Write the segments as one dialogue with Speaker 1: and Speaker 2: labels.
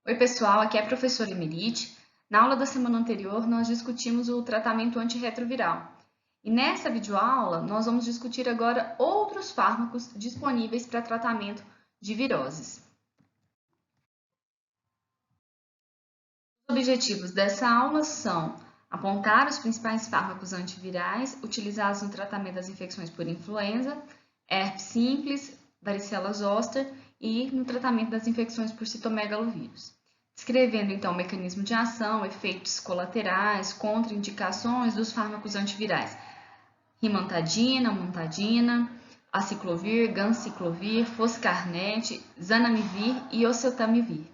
Speaker 1: Oi, pessoal, aqui é a professora Emerite. Na aula da semana anterior, nós discutimos o tratamento antirretroviral. E nessa videoaula, nós vamos discutir agora outros fármacos disponíveis para tratamento de viroses. Os objetivos dessa aula são apontar os principais fármacos antivirais utilizados no tratamento das infecções por influenza, herpes simples, varicela zoster e no tratamento das infecções por citomegalovírus. Descrevendo então o mecanismo de ação, efeitos colaterais, contraindicações dos fármacos antivirais. Rimantadina, montadina, aciclovir, ganciclovir, foscarnet, zanamivir e oseltamivir.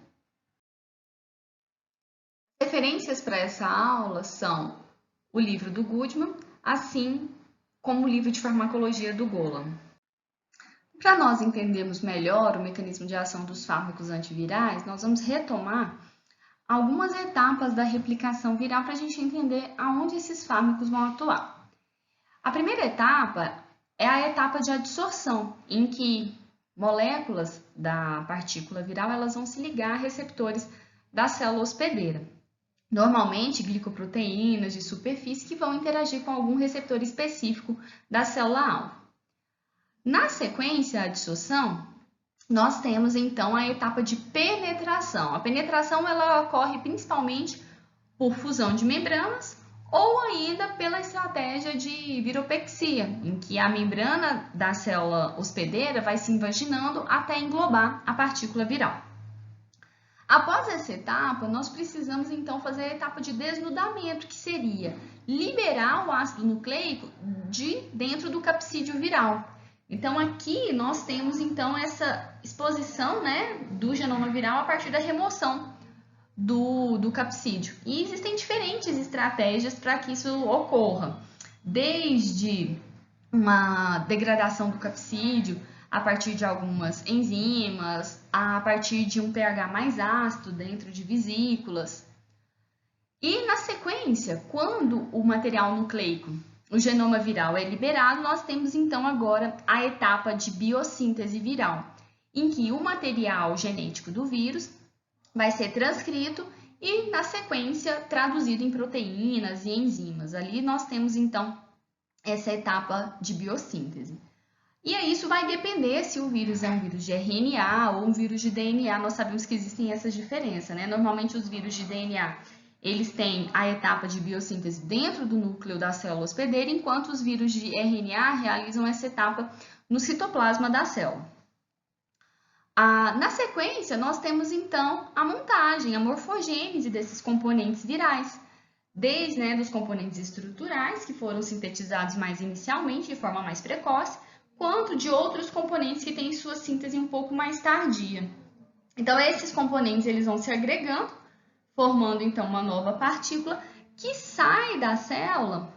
Speaker 1: Referências para essa aula são o livro do Goodman, assim como o livro de farmacologia do Golan. Para nós entendermos melhor o mecanismo de ação dos fármacos antivirais, nós vamos retomar algumas etapas da replicação viral para a gente entender aonde esses fármacos vão atuar. A primeira etapa é a etapa de adsorção, em que moléculas da partícula viral elas vão se ligar a receptores da célula hospedeira. Normalmente, glicoproteínas de superfície que vão interagir com algum receptor específico da célula-alvo. Na sequência, a adsorção, nós temos então a etapa de penetração. A penetração ela ocorre principalmente por fusão de membranas ou ainda pela estratégia de viropexia, em que a membrana da célula hospedeira vai se invaginando até englobar a partícula viral. Após essa etapa, nós precisamos então fazer a etapa de desnudamento, que seria liberar o ácido nucleico de dentro do capsídeo viral. Então aqui nós temos então essa exposição, do genoma viral a partir da remoção do capsídeo. E existem diferentes estratégias para que isso ocorra, desde uma degradação do capsídeo a partir de algumas enzimas, a partir de um pH mais ácido dentro de vesículas. E na sequência, quando o material nucleico, o genoma viral é liberado, nós temos então agora a etapa de biossíntese viral, em que o material genético do vírus vai ser transcrito e, na sequência, traduzido em proteínas e enzimas. Ali nós temos então essa etapa de biossíntese. E aí isso vai depender se o vírus é um vírus de RNA ou um vírus de DNA. Nós sabemos que existem essas diferenças, né? Normalmente os vírus de DNA, eles têm a etapa de biossíntese dentro do núcleo da célula hospedeira, enquanto os vírus de RNA realizam essa etapa no citoplasma da célula. Na sequência, nós temos então a montagem, a morfogênese desses componentes virais, desde dos componentes estruturais, que foram sintetizados mais inicialmente, de forma mais precoce, quanto de outros componentes que têm sua síntese um pouco mais tardia. Então, esses componentes eles vão se agregando, formando então uma nova partícula que sai da célula,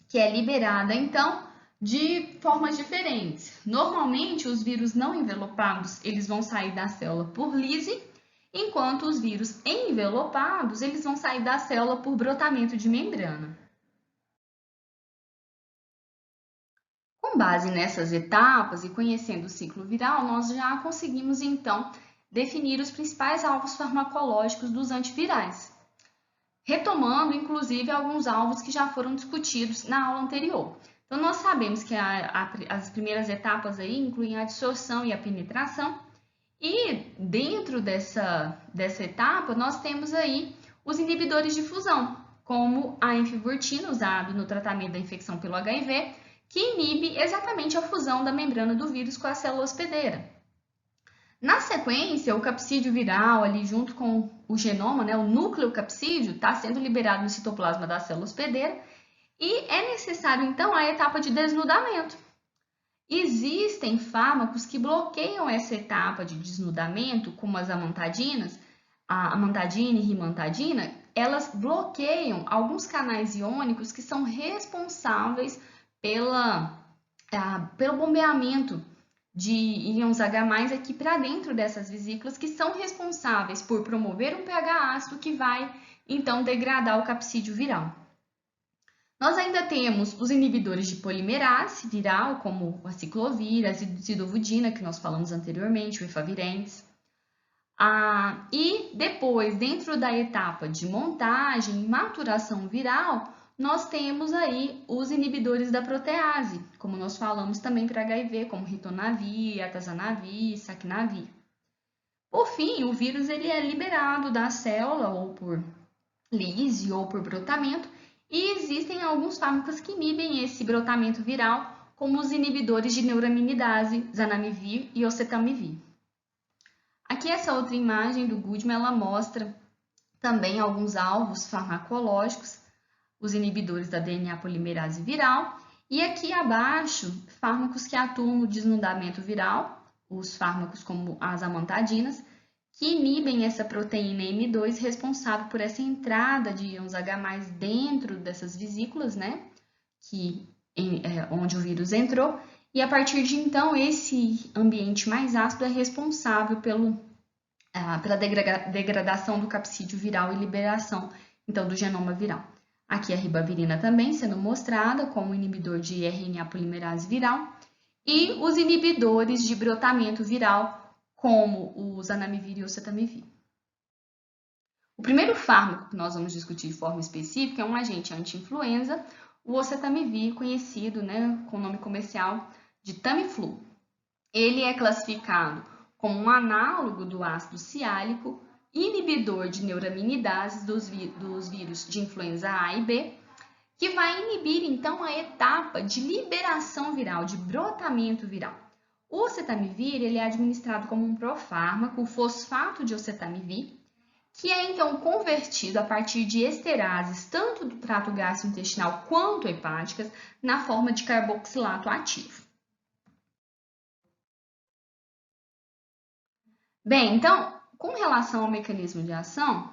Speaker 1: que é liberada então de formas diferentes. Normalmente, os vírus não envelopados eles vão sair da célula por lise, enquanto os vírus envelopados eles vão sair da célula por brotamento de membrana. Com base nessas etapas e conhecendo o ciclo viral, nós já conseguimos então definir os principais alvos farmacológicos dos antivirais, retomando inclusive alguns alvos que já foram discutidos na aula anterior. Então, nós sabemos que as primeiras etapas aí incluem a adsorção e a penetração, e dentro dessa etapa nós temos aí os inibidores de fusão, como a enfebutina, usado no tratamento da infecção pelo HIV, que inibe exatamente a fusão da membrana do vírus com a célula hospedeira. Na sequência, o capsídeo viral, ali junto com o genoma, o núcleo capsídeo, está sendo liberado no citoplasma da célula hospedeira e é necessário, então, a etapa de desnudamento. Existem fármacos que bloqueiam essa etapa de desnudamento, como as amantadinas, a amantadina e rimantadina, elas bloqueiam alguns canais iônicos que são responsáveis pelo bombeamento de íons H+, aqui para dentro dessas vesículas, que são responsáveis por promover um pH ácido que vai, então, degradar o capsídeo viral. Nós ainda temos os inibidores de polimerase viral, como a ciclovir, a zidovudina, que nós falamos anteriormente, o efavirenz. E depois, dentro da etapa de montagem e maturação viral, nós temos aí os inibidores da protease, como nós falamos também para HIV, como ritonavir, atazanavir, saquinavir. Por fim, o vírus ele é liberado da célula ou por lise ou por brotamento, e existem alguns fármacos que inibem esse brotamento viral, como os inibidores de neuraminidase, zanamivir e oseltamivir. Aqui essa outra imagem do Goodman, ela mostra também alguns alvos farmacológicos, os inibidores da DNA polimerase viral, e aqui abaixo, fármacos que atuam no desnudamento viral, os fármacos como as amantadinas, que inibem essa proteína M2 responsável por essa entrada de íons H+ dentro dessas vesículas, né, onde o vírus entrou, e a partir de então esse ambiente mais ácido é responsável pela degradação do capsídeo viral e liberação então do genoma viral. Aqui a ribavirina também sendo mostrada como inibidor de RNA polimerase viral e os inibidores de brotamento viral como o zanamivir e o oseltamivir. O primeiro fármaco que nós vamos discutir de forma específica é um agente anti-influenza, o oseltamivir, conhecido, né, com o nome comercial de Tamiflu. Ele é classificado como um análogo do ácido ciálico, inibidor de neuraminidase dos vírus de influenza A e B, que vai inibir, então, a etapa de liberação viral, de brotamento viral. O oseltamivir ele é administrado como um profármaco, o fosfato de oseltamivir, que é, então, convertido a partir de esterases, tanto do trato gastrointestinal quanto hepáticas, na forma de carboxilato ativo. Bem, então, com relação ao mecanismo de ação,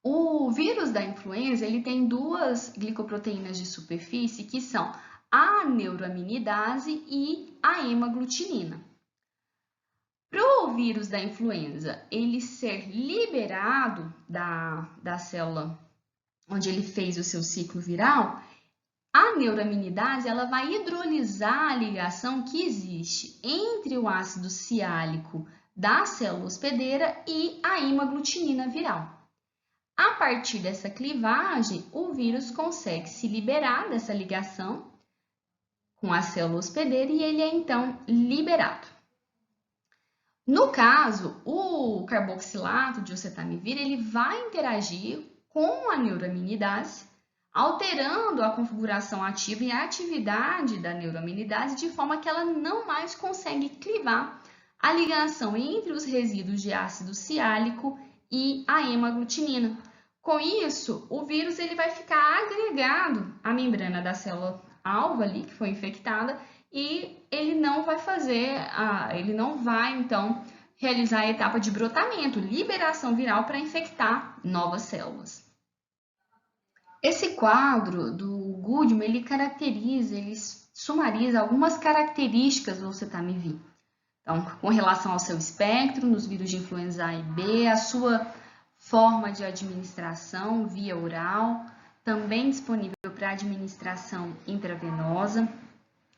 Speaker 1: o vírus da influenza ele tem duas glicoproteínas de superfície que são a neuraminidase e a hemaglutinina. Para o vírus da influenza ele ser liberado da célula onde ele fez o seu ciclo viral, a neuraminidase ela vai hidrolisar a ligação que existe entre o ácido ciálico da célula hospedeira e a hemaglutinina viral. A partir dessa clivagem, o vírus consegue se liberar dessa ligação com a célula hospedeira e ele é então liberado. No caso, o carboxilato de oseltamivir ele vai interagir com a neuraminidase, alterando a configuração ativa e a atividade da neuraminidase de forma que ela não mais consegue clivar a ligação entre os resíduos de ácido ciálico e a hemaglutinina. Com isso, o vírus ele vai ficar agregado à membrana da célula alvo ali, que foi infectada, e ele não vai então realizar a etapa de brotamento, liberação viral para infectar novas células. Esse quadro do Goodman, ele sumariza algumas características do oseltamivir. Então, com relação ao seu espectro, nos vírus de influenza A e B, a sua forma de administração via oral, também disponível para administração intravenosa.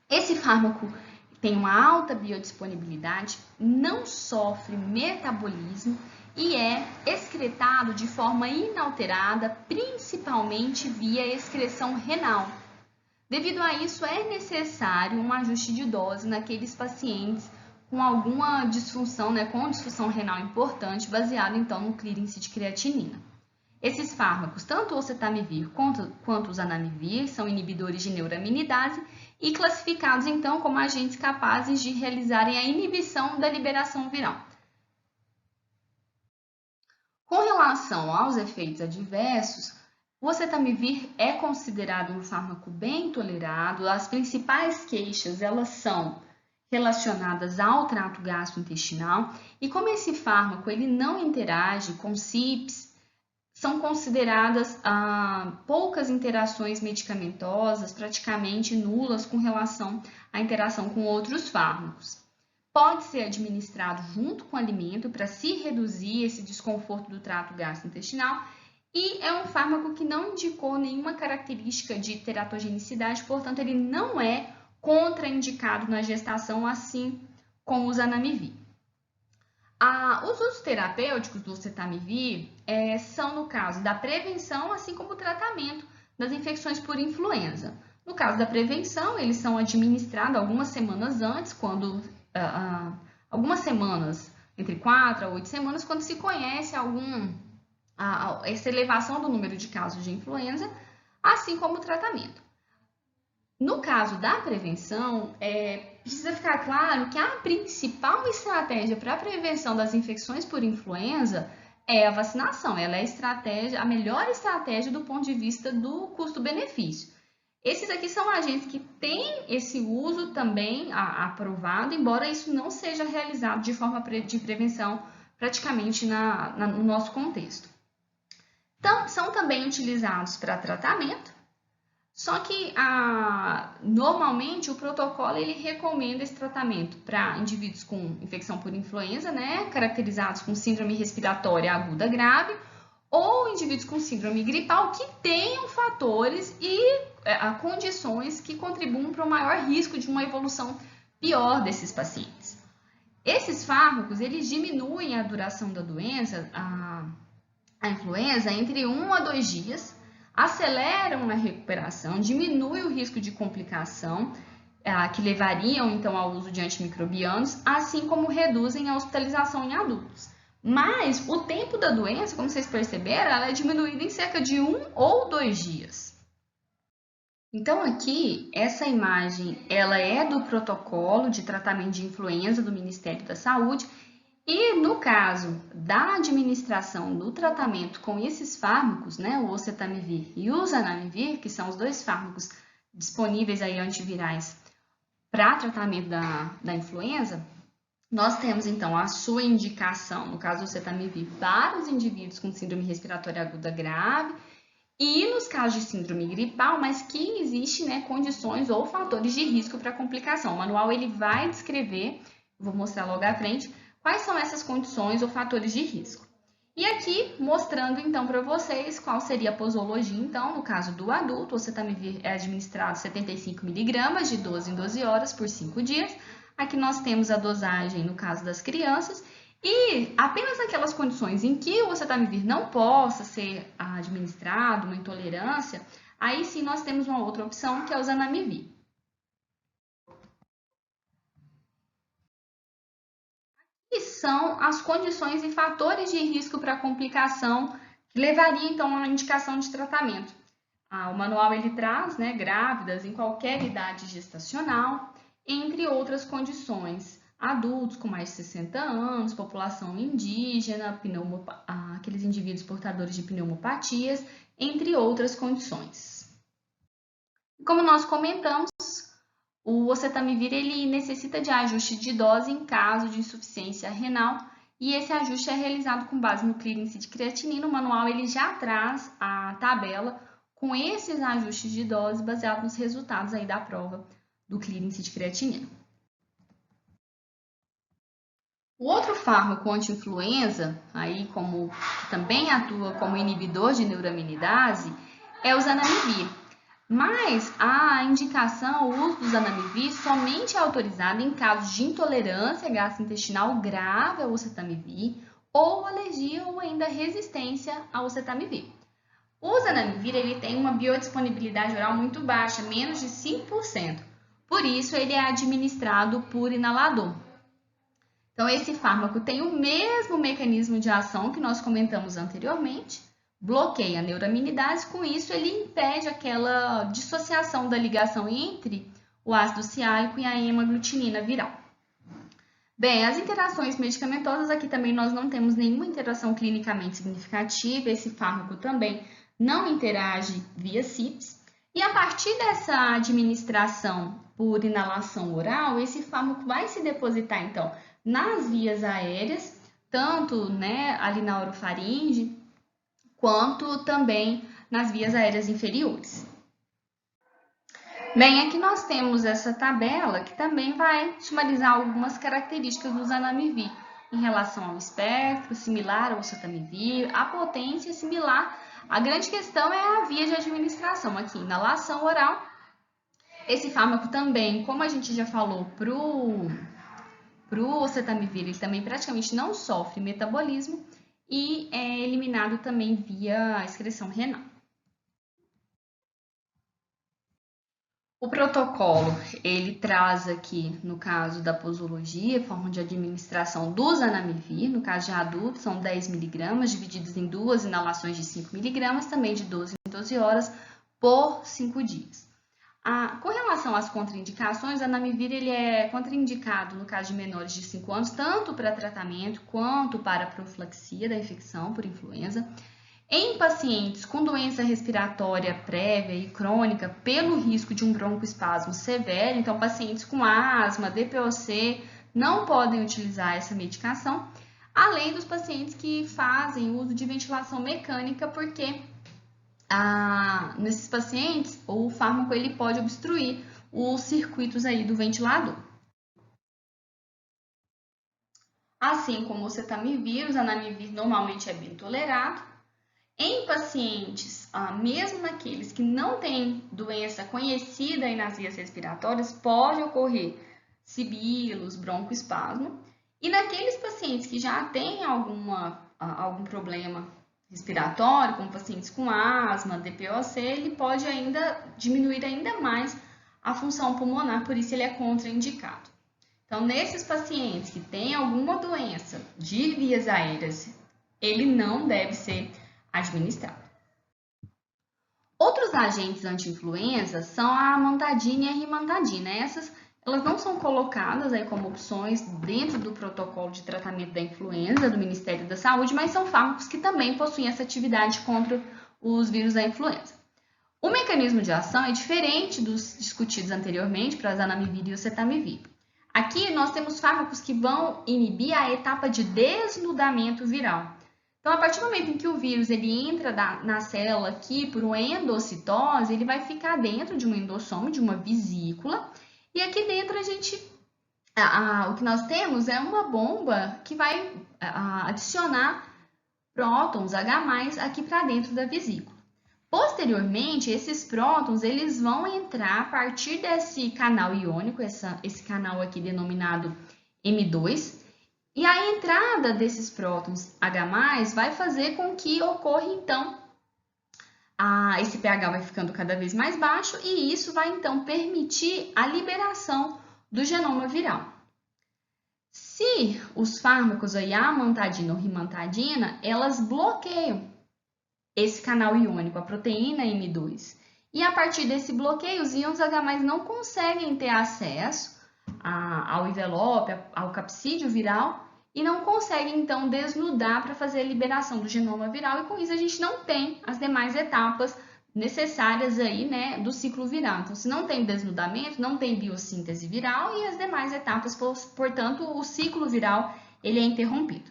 Speaker 1: Esse fármaco tem uma alta biodisponibilidade, não sofre metabolismo e é excretado de forma inalterada, principalmente via excreção renal. Devido a isso, é necessário um ajuste de dose naqueles pacientes com alguma disfunção, com disfunção renal importante, baseado então no clearance de creatinina. Esses fármacos, tanto o oseltamivir quanto o zanamivir, são inibidores de neuraminidase e classificados então como agentes capazes de realizarem a inibição da liberação viral. Com relação aos efeitos adversos, o oseltamivir é considerado um fármaco bem tolerado. As principais queixas elas são relacionadas ao trato gastrointestinal e como esse fármaco ele não interage com CYPs, são consideradas poucas interações medicamentosas, praticamente nulas com relação à interação com outros fármacos. Pode ser administrado junto com o alimento para se reduzir esse desconforto do trato gastrointestinal e é um fármaco que não indicou nenhuma característica de teratogenicidade, portanto ele não é contraindicado na gestação, assim como o zanamivir. Os usos terapêuticos do oseltamivir são no caso da prevenção, assim como o tratamento das infecções por influenza. No caso da prevenção, eles são administrados algumas semanas antes, algumas semanas, entre 4 a 8 semanas, quando se conhece essa elevação do número de casos de influenza, assim como o tratamento. No caso da prevenção, precisa ficar claro que a principal estratégia para a prevenção das infecções por influenza é a vacinação. Ela é a melhor estratégia do ponto de vista do custo-benefício. Esses aqui são agentes que têm esse uso também aprovado, embora isso não seja realizado de forma de prevenção praticamente no nosso contexto. Então, são também utilizados para tratamento. Só que normalmente o protocolo ele recomenda esse tratamento para indivíduos com infecção por influenza, né, caracterizados com síndrome respiratória aguda grave, ou indivíduos com síndrome gripal que tenham fatores e condições que contribuam para o maior risco de uma evolução pior desses pacientes. Esses fármacos eles diminuem a duração da doença, a influenza, entre 1 a 2 dias, aceleram a recuperação, diminui o risco de complicação, que levariam então ao uso de antimicrobianos, assim como reduzem a hospitalização em adultos. Mas o tempo da doença, como vocês perceberam, ela é diminuída em cerca de 1 ou 2 dias. Então aqui, essa imagem, ela é do protocolo de tratamento de influenza do Ministério da Saúde. E no caso da administração do tratamento com esses fármacos, né, o oseltamivir e o zanamivir, que são os dois fármacos disponíveis aí antivirais para tratamento da influenza, nós temos então a sua indicação, no caso do oseltamivir, para os indivíduos com síndrome respiratória aguda grave e nos casos de síndrome gripal, mas que existe, né, condições ou fatores de risco para complicação. O manual ele vai descrever, vou mostrar logo à frente, quais são essas condições ou fatores de risco. E aqui, mostrando então para vocês qual seria a posologia, então, no caso do adulto, o oseltamivir é administrado 75 mg de 12 em 12 horas por 5 dias. Aqui nós temos a dosagem no caso das crianças e apenas naquelas condições em que o oseltamivir não possa ser administrado, uma intolerância, aí sim nós temos uma outra opção que é o zanamivir. Que são as condições e fatores de risco para complicação que levaria então a uma indicação de tratamento. O manual ele traz, né, grávidas em qualquer idade gestacional, entre outras condições, adultos com mais de 60 anos, população indígena, aqueles indivíduos portadores de pneumopatias, entre outras condições. Como nós comentamos, o oseltamivir ele necessita de ajuste de dose em caso de insuficiência renal e esse ajuste é realizado com base no clear índice de creatinina. O manual ele já traz a tabela com esses ajustes de dose baseado nos resultados aí da prova do clear índice de creatinina. O outro fármaco anti-influenza, aí como também atua como inibidor de neuraminidase, é o zanamivir. Mas a indicação, o uso do zanamivir somente é autorizado em casos de intolerância gastrointestinal grave ao oseltamivir ou alergia ou ainda resistência ao oseltamivir. O zanamivir ele tem uma biodisponibilidade oral muito baixa, menos de 5%. Por isso, ele é administrado por inalador. Então, esse fármaco tem o mesmo mecanismo de ação que nós comentamos anteriormente, bloqueia a neuraminidase, com isso ele impede aquela dissociação da ligação entre o ácido ciálico e a hemaglutinina viral. Bem, as interações medicamentosas, aqui também nós não temos nenhuma interação clinicamente significativa, esse fármaco também não interage via CIPS, e a partir dessa administração por inalação oral, esse fármaco vai se depositar, então, nas vias aéreas, tanto, né, ali na orofaringe, quanto também nas vias aéreas inferiores. Bem, aqui nós temos essa tabela que também vai sumarizar algumas características do zanamivir em relação ao espectro, similar ao oseltamivir, a potência similar. A grande questão é a via de administração, aqui, inalação oral. Esse fármaco também, como a gente já falou, para o oseltamivir, ele também praticamente não sofre metabolismo e é eliminado também via excreção renal. O protocolo, ele traz aqui, no caso da posologia, forma de administração do zanamivir, no caso de adultos, são 10 mg, divididos em 2 inalações de 5 mg, também de 12 em 12 horas, por 5 dias. Com relação às contraindicações, o zanamivir ele é contraindicado no caso de menores de 5 anos, tanto para tratamento quanto para profilaxia da infecção por influenza. Em pacientes com doença respiratória prévia e crônica, pelo risco de um broncoespasmo severo, então pacientes com asma, DPOC, não podem utilizar essa medicação, além dos pacientes que fazem uso de ventilação mecânica, porque nesses pacientes o fármaco ele pode obstruir os circuitos aí do ventilador. Assim como o oseltamivir, o zanamivir normalmente é bem tolerado. Em pacientes, mesmo naqueles que não têm doença conhecida aí nas vias respiratórias, pode ocorrer sibilos, broncoespasmo. E naqueles pacientes que já têm algum problema respiratório, como pacientes com asma, DPOC, ele pode ainda diminuir ainda mais a função pulmonar, por isso ele é contraindicado. Então, nesses pacientes que têm alguma doença de vias aéreas, ele não deve ser administrado. Outros agentes anti-influenza são a amantadina e a rimantadina. Elas não são colocadas aí como opções dentro do protocolo de tratamento da influenza do Ministério da Saúde, mas são fármacos que também possuem essa atividade contra os vírus da influenza. O mecanismo de ação é diferente dos discutidos anteriormente para zanamivir e oseltamivir. Aqui nós temos fármacos que vão inibir a etapa de desnudamento viral. Então, a partir do momento em que o vírus ele entra na célula aqui por uma endocitose, ele vai ficar dentro de um endossomo, de uma vesícula, e aqui dentro o que nós temos é uma bomba que vai adicionar prótons H+, aqui para dentro da vesícula. Posteriormente, esses prótons eles vão entrar a partir desse canal iônico, esse canal aqui denominado M2, e a entrada desses prótons H+, vai fazer com que ocorra, então, esse pH vai ficando cada vez mais baixo e isso vai, então, permitir a liberação do genoma viral. Se os fármacos, a amantadina ou rimantadina, elas bloqueiam esse canal iônico, a proteína M2, e a partir desse bloqueio, os íons H+ não conseguem ter acesso ao envelope, ao capsídeo viral, e não conseguem, então, desnudar para fazer a liberação do genoma viral, e com isso a gente não tem as demais etapas necessárias aí, né, do ciclo viral. Então, se não tem desnudamento, não tem biossíntese viral e as demais etapas, portanto, o ciclo viral ele é interrompido.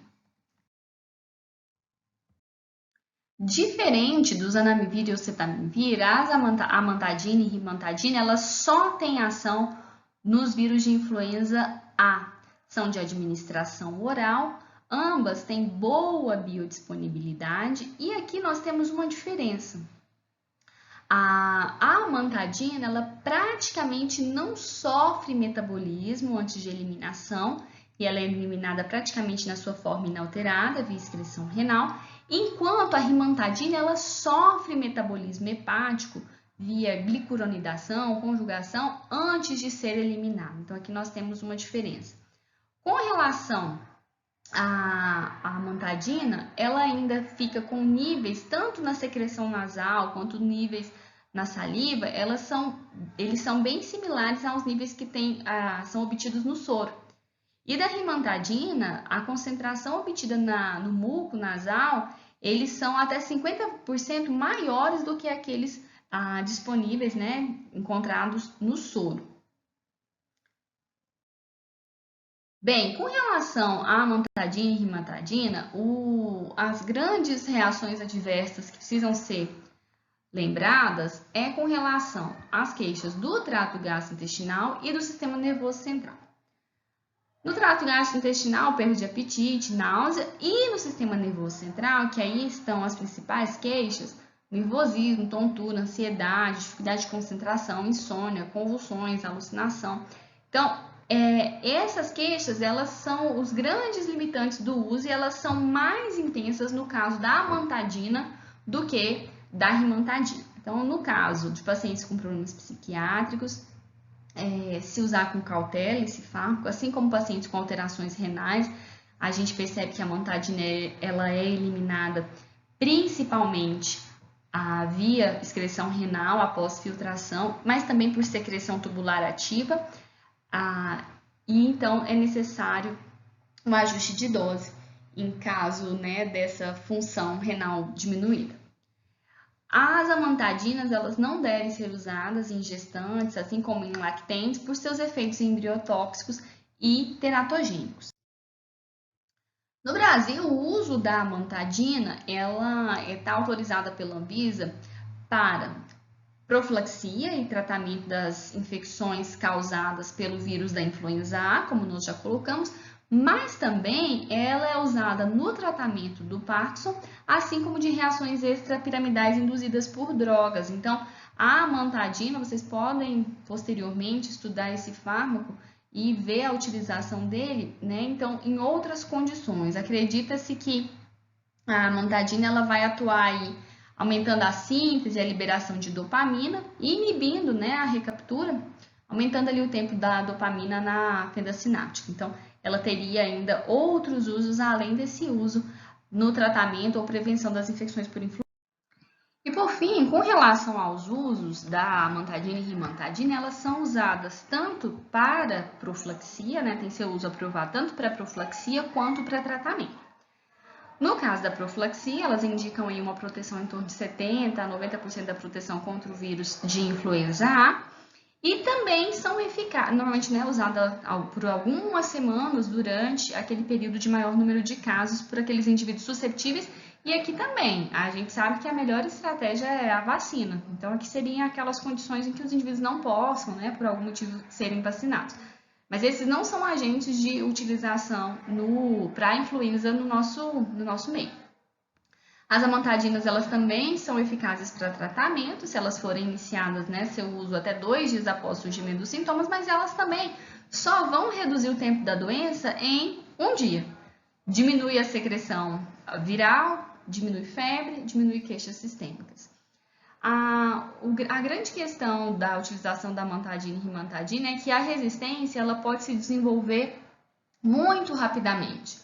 Speaker 1: Diferente dos zanamivir e oseltamivir, as amantadina e rimantadina, elas só têm ação nos vírus de influenza A. São de administração oral, ambas têm boa biodisponibilidade e aqui nós temos uma diferença. A amantadina, ela praticamente não sofre metabolismo antes de eliminação e ela é eliminada praticamente na sua forma inalterada, via excreção renal, enquanto a rimantadina, ela sofre metabolismo hepático via glicuronidação, conjugação, antes de ser eliminada. Então, aqui nós temos uma diferença. Com relação à amantadina, ela ainda fica com níveis, tanto na secreção nasal quanto níveis na saliva, eles são bem similares aos níveis que são obtidos no soro. E da rimantadina, a concentração obtida no muco nasal, eles são até 50% maiores do que aqueles disponíveis, né, encontrados no soro. Bem, com relação à amantadina e rimantadina, as grandes reações adversas que precisam ser lembradas é com relação às queixas do trato gastrointestinal e do sistema nervoso central. No trato gastrointestinal, perda de apetite, náusea, e no sistema nervoso central, que aí estão as principais queixas, nervosismo, tontura, ansiedade, dificuldade de concentração, insônia, convulsões, alucinação. Então, Essas queixas, elas são os grandes limitantes do uso e elas são mais intensas no caso da amantadina do que da rimantadina. Então, no caso de pacientes com problemas psiquiátricos, se usar com cautela esse fármaco, assim como pacientes com alterações renais, a gente percebe que a amantadina ela é eliminada principalmente via excreção renal após filtração, mas também por secreção tubular ativa. E então é necessário um ajuste de dose em caso, né, dessa função renal diminuída. As amantadinas, elas não devem ser usadas em gestantes, assim como em lactentes, por seus efeitos embriotóxicos e teratogênicos. No Brasil, o uso da amantadina, ela está autorizada pela Anvisa para profilaxia e tratamento das infecções causadas pelo vírus da influenza A, como nós já colocamos, mas também ela é usada no tratamento do Parkinson, assim como de reações extrapiramidais induzidas por drogas. Então, a amantadina, vocês podem posteriormente estudar esse fármaco e ver a utilização dele, né? Então, em outras condições. Acredita-se que a amantadina ela vai atuar aí aumentando a síntese e a liberação de dopamina e inibindo, né, a recaptura, aumentando ali o tempo da dopamina na fenda sináptica. Então, ela teria ainda outros usos além desse uso no tratamento ou prevenção das infecções por influenza. E por fim, com relação aos usos da amantadina e rimantadina, elas são usadas tanto para profilaxia, né, tem seu uso aprovado tanto para profilaxia quanto para tratamento. No caso da profilaxia, elas indicam aí uma proteção em torno de 70% a 90% da proteção contra o vírus de influenza A e também são eficazes, normalmente, né, usada por algumas semanas durante aquele período de maior número de casos por aqueles indivíduos susceptíveis. E aqui também, a gente sabe que a melhor estratégia é a vacina. Então, aqui seriam aquelas condições em que os indivíduos não possam, né, por algum motivo, serem vacinados. Mas esses não são agentes de utilização para influenza no nosso meio. As amantadinas, elas também são eficazes para tratamento, se elas forem iniciadas, né, seu uso até 2 dias após o surgimento dos sintomas, mas elas também só vão reduzir o tempo da doença em 1 dia. Diminui a secreção viral, diminui febre, diminui queixas sistêmicas. A grande questão da utilização da amantadina e rimantadina é que a resistência ela pode se desenvolver muito rapidamente,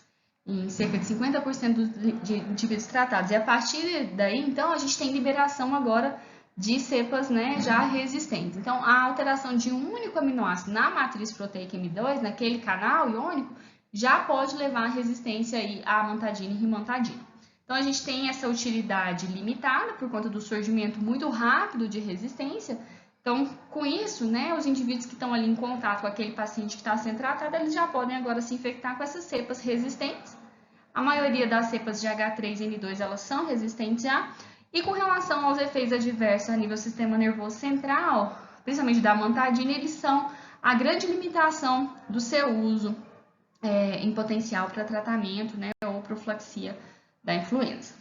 Speaker 1: em cerca de 50% de indivíduos tratados. E a partir daí, então, a gente tem liberação agora de cepas, né, já resistentes. Então, a alteração de um único aminoácido na matriz proteica M2, naquele canal iônico, já pode levar à resistência aí à amantadina e rimantadina. Então, a gente tem essa utilidade limitada por conta do surgimento muito rápido de resistência. Então, com isso, né, os indivíduos que estão ali em contato com aquele paciente que está sendo tratado, eles já podem agora se infectar com essas cepas resistentes. A maioria das cepas de H3N2, elas são resistentes já. E com relação aos efeitos adversos a nível do sistema nervoso central, principalmente da amantadina, eles são a grande limitação do seu uso em potencial para tratamento, né, ou profilaxia da influenza.